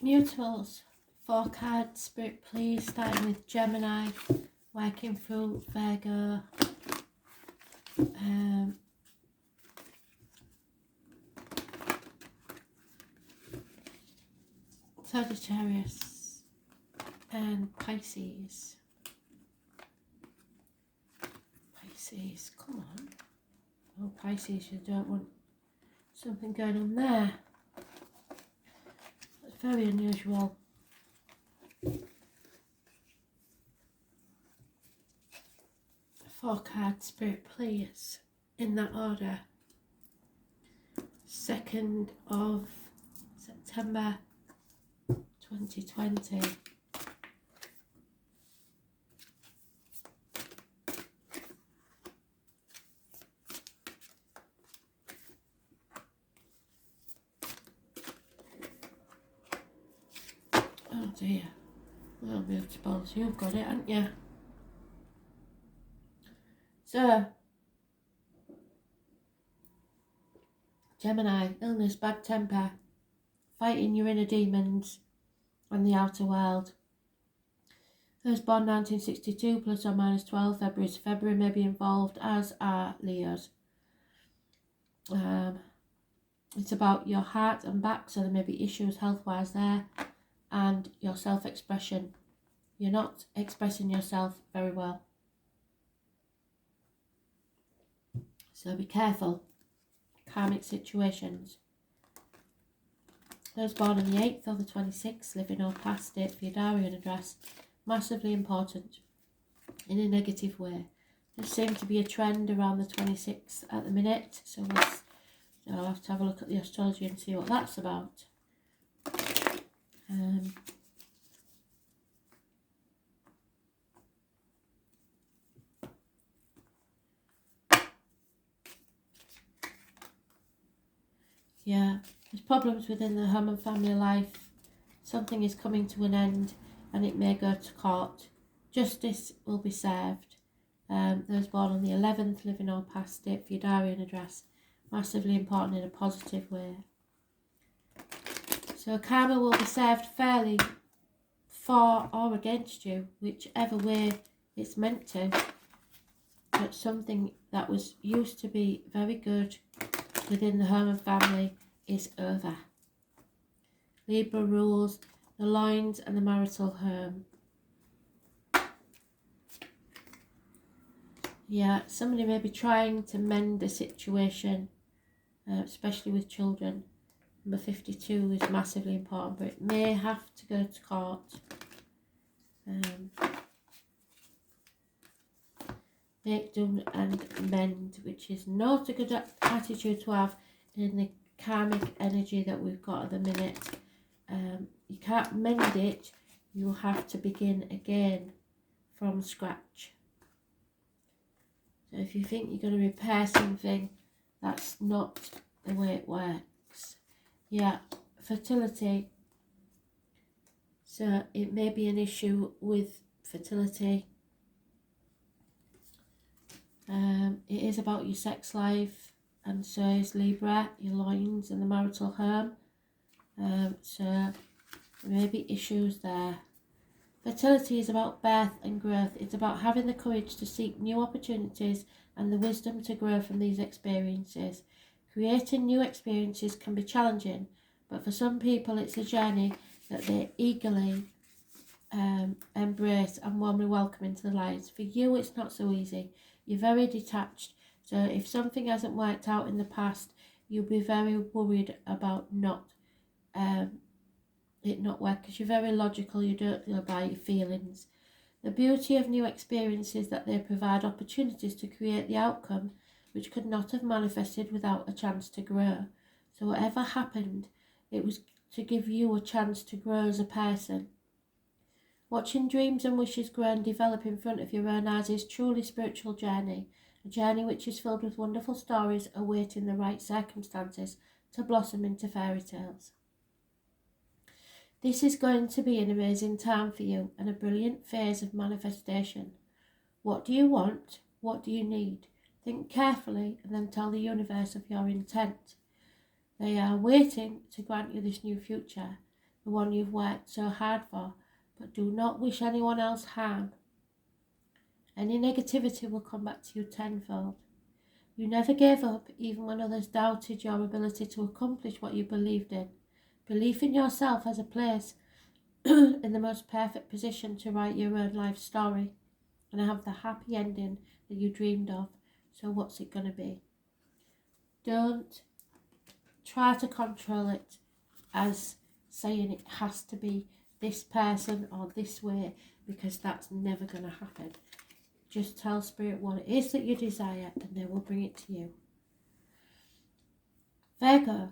Mutables, 4 cards, Spirit please, starting with Gemini, working through Virgo, Sagittarius and Pisces. Pisces, come on. Oh, Pisces, you don't want something going on there. That's very unusual. 4 cards, Spirit please, in that order. 2nd of September 2020. Oh dear. Well, Mutables, you've got it, haven't you? So, Gemini, illness, bad temper, fighting your inner demons and the outer world. Those born 1962 plus or minus 12 February to February may be involved, as are Leos. It's about your heart and back, so there may be issues health-wise there, and your self-expression. You're not expressing yourself very well. So be careful. Karmic situations. Those born on the 8th or the 26th, living or past date for your diary and address, massively important in a negative way. There seems to be a trend around the 26th at the minute, so I'll have to have a look at the astrology and see what that's about. Yeah, there's problems within the home and family life. Something is coming to an end and it may go to court. Justice will be served. Those born on the 11th, living or past date for your diary and address, massively important in a positive way. So karma will be served fairly for or against you, whichever way it's meant to. But something that was used to be very good within the home and family is over. Libra rules the loins and the marital home. Yeah, somebody may be trying to mend a situation, especially with children. Number 52 is massively important, but it may have to go to court. Make, do and mend, which is not a good attitude to have in the karmic energy that we've got at the minute. You can't mend it, you'll have to begin again from scratch. So if you think you're going to repair something, that's not the way it works. Yeah, fertility. So it may be an issue with fertility. It is about your sex life, and so is Libra, your loins and the marital home. So there may be issues there. Fertility is about birth and growth. It's about having the courage to seek new opportunities and the wisdom to grow from these experiences. Creating new experiences can be challenging, but for some people it's a journey that they eagerly embrace and warmly welcome into their lives. For you, it's not so easy. You're very detached, so if something hasn't worked out in the past, you'll be very worried about it not work, because you're very logical. You don't go by your feelings. The beauty of new experiences is that they provide opportunities to create the outcome which could not have manifested without a chance to grow. So whatever happened, it was to give you a chance to grow as a person. Watching dreams and wishes grow and develop in front of your own eyes is truly a spiritual journey, a journey which is filled with wonderful stories awaiting the right circumstances to blossom into fairy tales. This is going to be an amazing time for you and a brilliant phase of manifestation. What do you want? What do you need? Think carefully and then tell the universe of your intent. They are waiting to grant you this new future. the one you've worked so hard for, but do not wish anyone else harm. Any negativity will come back to you tenfold. You never gave up, even when others doubted your ability to accomplish what you believed in. Belief in yourself has a place in the most perfect position to write your own life story and have the happy ending that you dreamed of. So what's it going to be? Don't try to control it as saying it has to be this person or this way, because that's never going to happen. Just tell Spirit what it is that you desire and they will bring it to you. Virgo,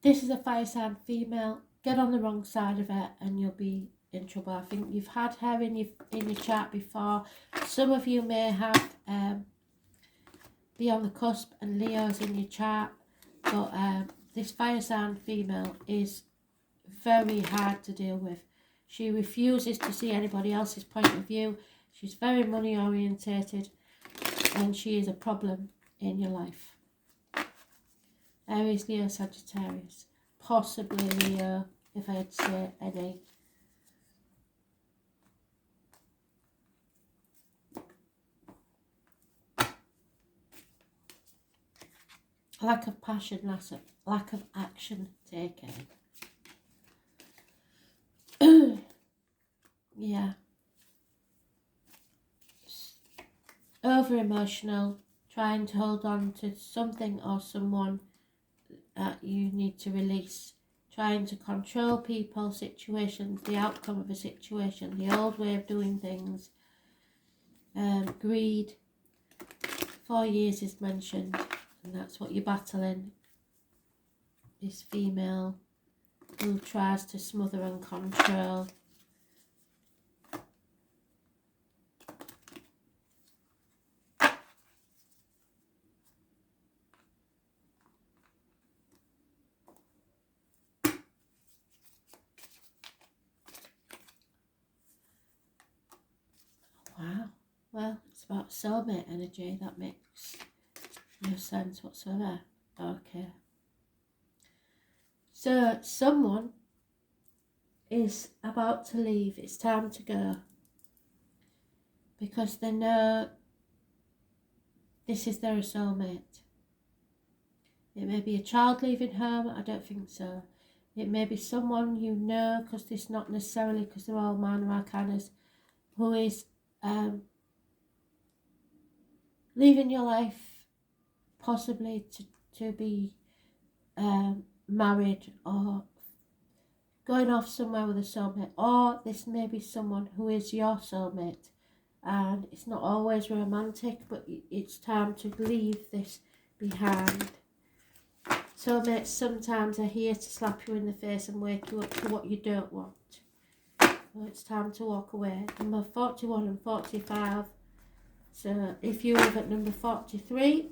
this is a fire sign female. Get on the wrong side of it and you'll be in trouble. I think you've had her in your chart before. Some of you may have be on the cusp and Leo's in your chart, but this fire sign female is very hard to deal with. She refuses to see anybody else's point of view. She's very money orientated and she is a problem in your life. Aries, Leo, Sagittarius. Possibly Leo, if I had to say any. Lack of passion, lack of action taken. Yeah. Over emotional, trying to hold on to something or someone that you need to release. Trying to control people, situations, the outcome of a situation, the old way of doing things. Greed. 4 years is mentioned, and that's what you're battling. This female who tries to smother and control. Wow, well, it's about soulmate energy. That makes no sense whatsoever. Okay. So, someone is about to leave. It's time to go. Because they know this is their soulmate. It may be a child leaving home. I don't think so. It may be someone you know, because it's not necessarily because they're all minor arcanas, who is leaving your life, possibly to be married or going off somewhere with a soulmate. Or this may be someone who is your soulmate, and it's not always romantic, but it's time to leave this behind. Soulmates sometimes are here to slap you in the face and wake you up to what you don't want. Well, it's time to walk away. Number 41 and 45. So if you live at number 43,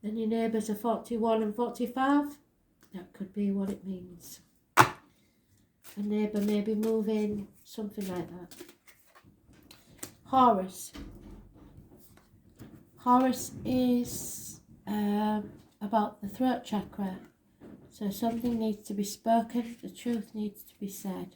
then your neighbours are 41 and 45. That could be what it means. A neighbour may be moving, something like that. Horus. Horus is about the throat chakra. So something needs to be spoken, the truth needs to be said.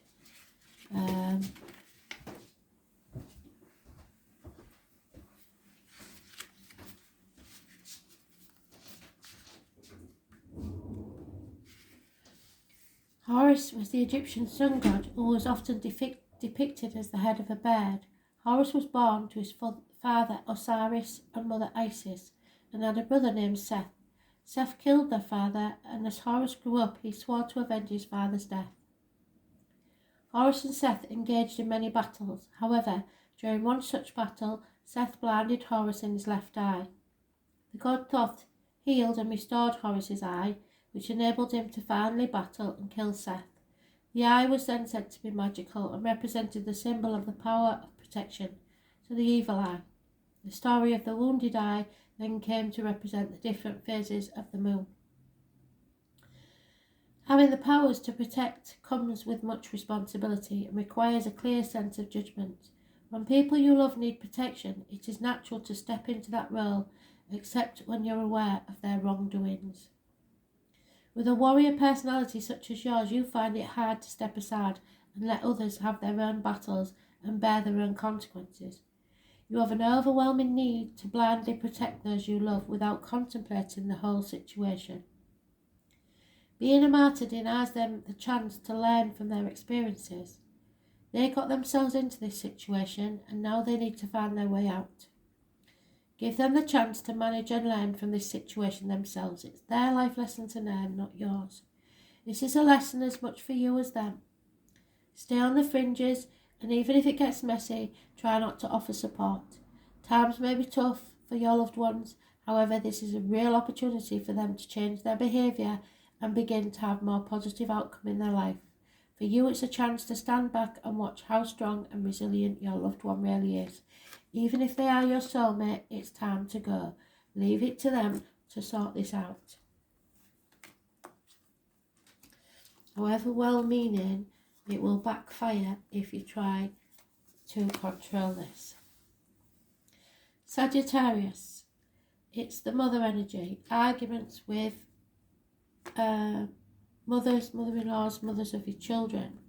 Horus was the Egyptian sun god who was often depicted as the head of a bird. Horus was born to his father Osiris and mother Isis, and had a brother named Seth. Seth killed their father, and as Horus grew up, he swore to avenge his father's death. Horus and Seth engaged in many battles. However, during one such battle, Seth blinded Horus in his left eye. The god Thoth healed and restored Horus's eye, which enabled him to finally battle and kill Seth. The eye was then said to be magical and represented the symbol of the power of protection, so the evil eye. The story of the wounded eye then came to represent the different phases of the moon. Having the powers to protect comes with much responsibility and requires a clear sense of judgment. When people you love need protection, it is natural to step into that role, except when you're aware of their wrongdoings. With a warrior personality such as yours, you find it hard to step aside and let others have their own battles and bear their own consequences. You have an overwhelming need to blindly protect those you love without contemplating the whole situation. Being a martyr denies them the chance to learn from their experiences. They got themselves into this situation and now they need to find their way out. Give them the chance to manage and learn from this situation themselves. It's their life lesson to learn, not yours. This is a lesson as much for you as them. Stay on the fringes, and even if it gets messy, try not to offer support. Times may be tough for your loved ones, however, this is a real opportunity for them to change their behaviour and begin to have more positive outcome in their life. For you, it's a chance to stand back and watch how strong and resilient your loved one really is. Even if they are your soulmate, it's time to go. Leave it to them to sort this out. However well-meaning, it will backfire if you try to control this. Sagittarius. It's the mother energy. Arguments with mothers, mother-in-laws, mothers of your children.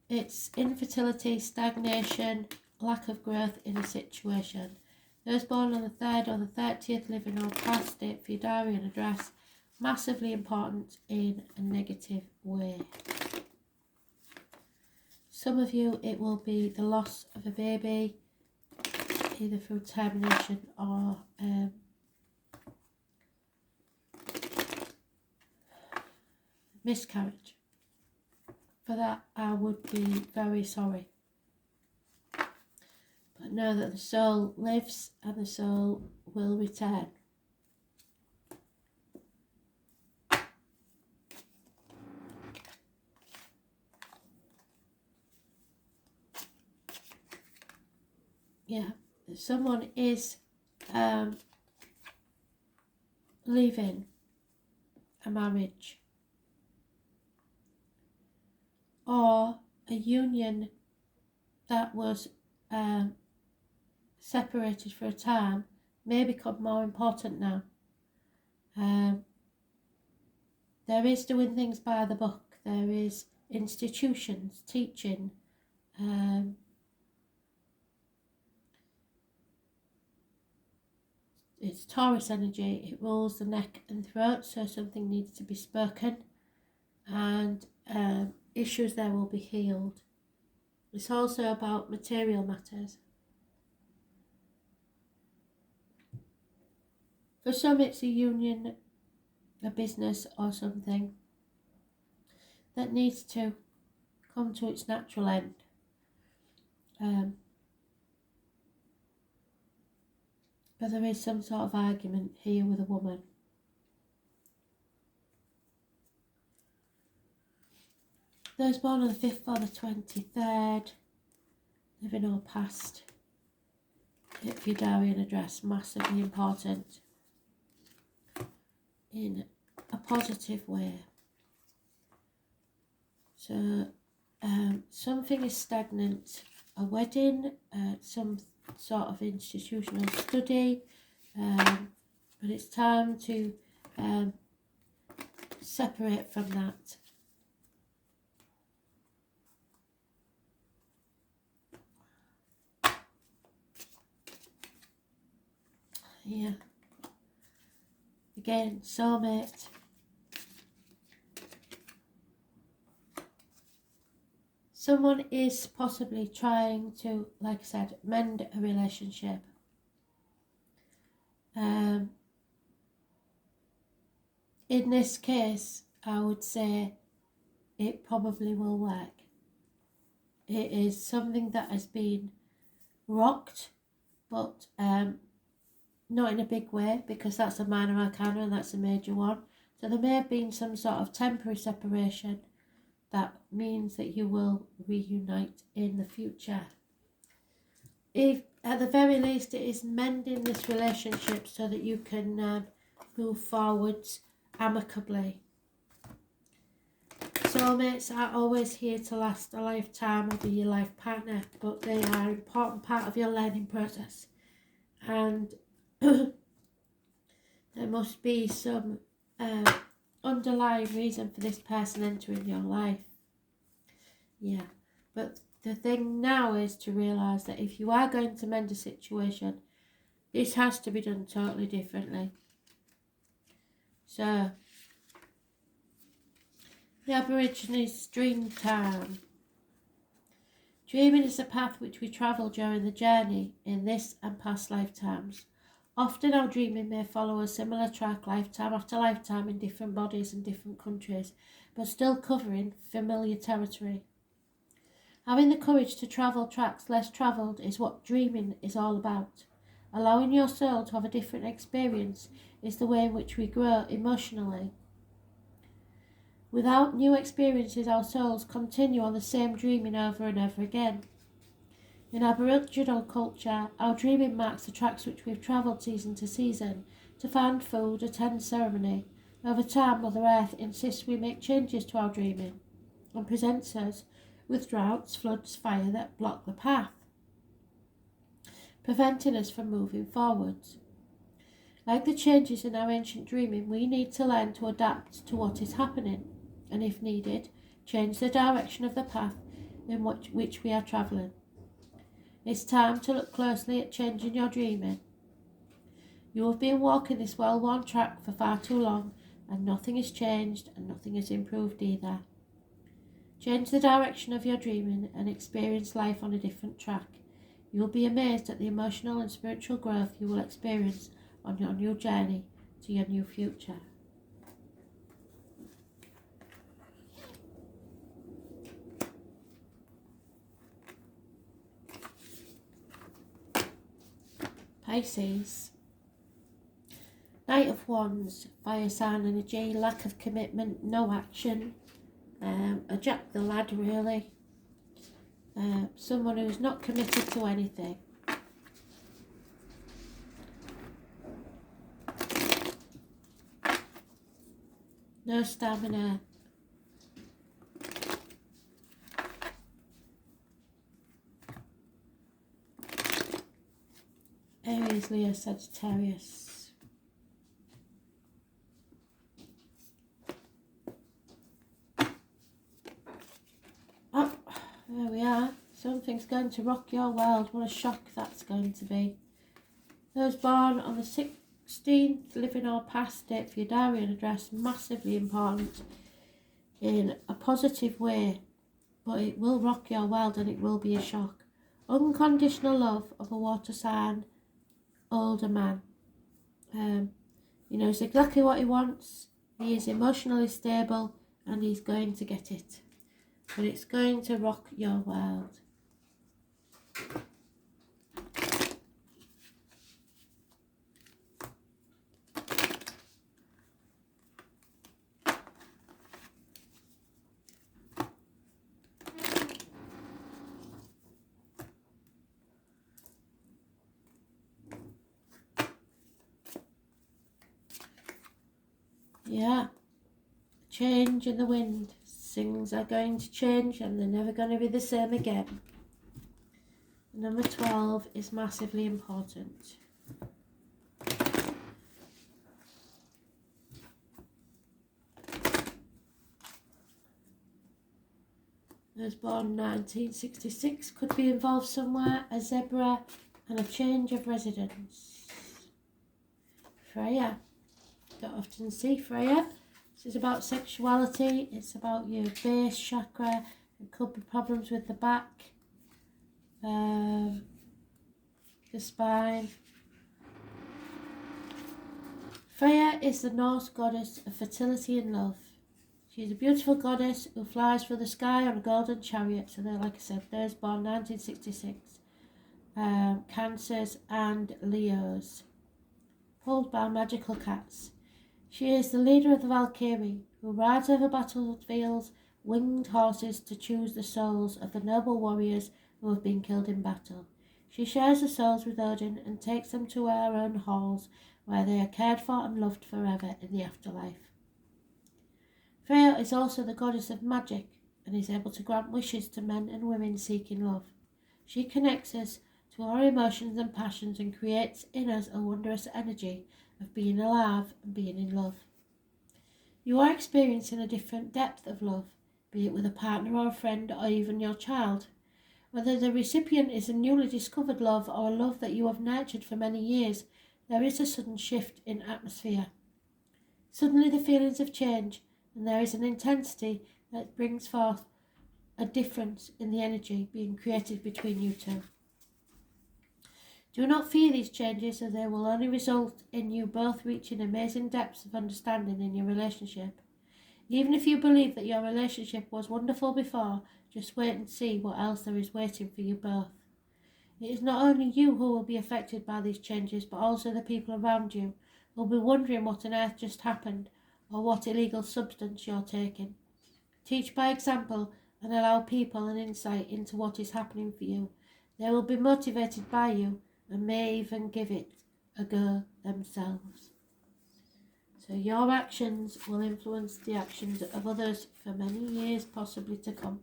It's infertility, stagnation, lack of growth in a situation. Those born on the 3rd or the 30th, living or past it for your diary and address, massively important in a negative way. Some of you, it will be the loss of a baby, either through termination or miscarriage. For that, I would be very sorry. But know that the soul lives and the soul will return. Yeah, someone is leaving a marriage or a union that was separated for a time may become more important now. There is doing things by the book. There is institutions teaching. It's Taurus energy. It rules the neck and throat, so something needs to be spoken, and issues there will be healed. It's also about material matters. For some, it's a union, a business or something that needs to come to its natural end. But there is some sort of argument here with a woman. Those born on the 5th or the 23rd, living or past, if your diary and address, massively important in a positive way. So something is stagnant, a wedding, some sort of institutional study, but it's time to separate from that. Yeah. Again, soulmate. Someone is possibly trying to, like I said, mend a relationship. In this case, I would say it probably will work. It is something that has been rocked, but not in a big way, because that's a minor arcana and that's a major one. So there may have been some sort of temporary separation that means that you will reunite in the future. If at the very least it is mending this relationship so that you can move forwards amicably. Soulmates are always here to last a lifetime or be your life partner, but they are an important part of your learning process. And There must be some underlying reason for this person entering your life. Yeah, but the thing now is to realise that if you are going to mend a situation, this has to be done totally differently. So, the Aborigines' dream time. Dreaming is a path which we travel during the journey in this and past lifetimes. Often our dreaming may follow a similar track lifetime after lifetime in different bodies and different countries, but still covering familiar territory. Having the courage to travel tracks less travelled is what dreaming is all about. Allowing your soul to have a different experience is the way in which we grow emotionally. Without new experiences, our souls continue on the same dreaming over and over again. In Aboriginal culture, our dreaming marks the tracks which we've travelled season to season to find food, attend ceremony. Over time, Mother Earth insists we make changes to our dreaming and presents us with droughts, floods, fire that block the path, preventing us from moving forwards. Like the changes in our ancient dreaming, we need to learn to adapt to what is happening, and if needed, change the direction of the path in which we are travelling. It's time to look closely at changing your dreaming. You have been walking this well-worn track for far too long, and nothing has changed and nothing has improved either. Change the direction of your dreaming and experience life on a different track. You will be amazed at the emotional and spiritual growth you will experience on your new journey to your new future. Pisces. Knight of Wands, fire sign energy, lack of commitment, no action. A Jack the Lad, really. Someone who's not committed to anything. No stamina. Aries, Leo, Sagittarius. Oh, there we are. Something's going to rock your world. What a shock that's going to be. Those born on the 16th, living or past date for your diary and address, massively important in a positive way, but it will rock your world and it will be a shock. Unconditional love of a water sign, older man. He knows exactly what he wants, he is emotionally stable, and he's going to get it. But it's going to rock your world. Yeah, change in the wind. Things are going to change and they're never going to be the same again. Number 12 is massively important. Those born 1966 could be involved somewhere, a zebra and a change of residence. Freya. Don't often see Freya. This is about sexuality, it's about your base chakra, it could be problems with the back, the spine. Freya is the Norse goddess of fertility and love. She's a beautiful goddess who flies through the sky on a golden chariot. So they're, like I said, those born 1966. Cancers and Leos. Pulled by magical cats. She is the leader of the Valkyrie, who rides over battlefields, winged horses to choose the souls of the noble warriors who have been killed in battle. She shares the souls with Odin and takes them to her own halls, where they are cared for and loved forever in the afterlife. Freya is also the goddess of magic and is able to grant wishes to men and women seeking love. She connects us to our emotions and passions and creates in us a wondrous energy of being alive and being in love. You are experiencing a different depth of love, be it with a partner or a friend or even your child. Whether the recipient is a newly discovered love or a love that you have nurtured for many years, there is a sudden shift in atmosphere. Suddenly the feelings have changed, and there is an intensity that brings forth a difference in the energy being created between you two. Do not fear these changes, as they will only result in you both reaching amazing depths of understanding in your relationship. Even if you believe that your relationship was wonderful before, just wait and see what else there is waiting for you both. It is not only you who will be affected by these changes, but also the people around you who will be wondering what on earth just happened or what illegal substance you're taking. Teach by example and allow people an insight into what is happening for you. They will be motivated by you and may even give it a go themselves. So your actions will influence the actions of others for many years possibly to come.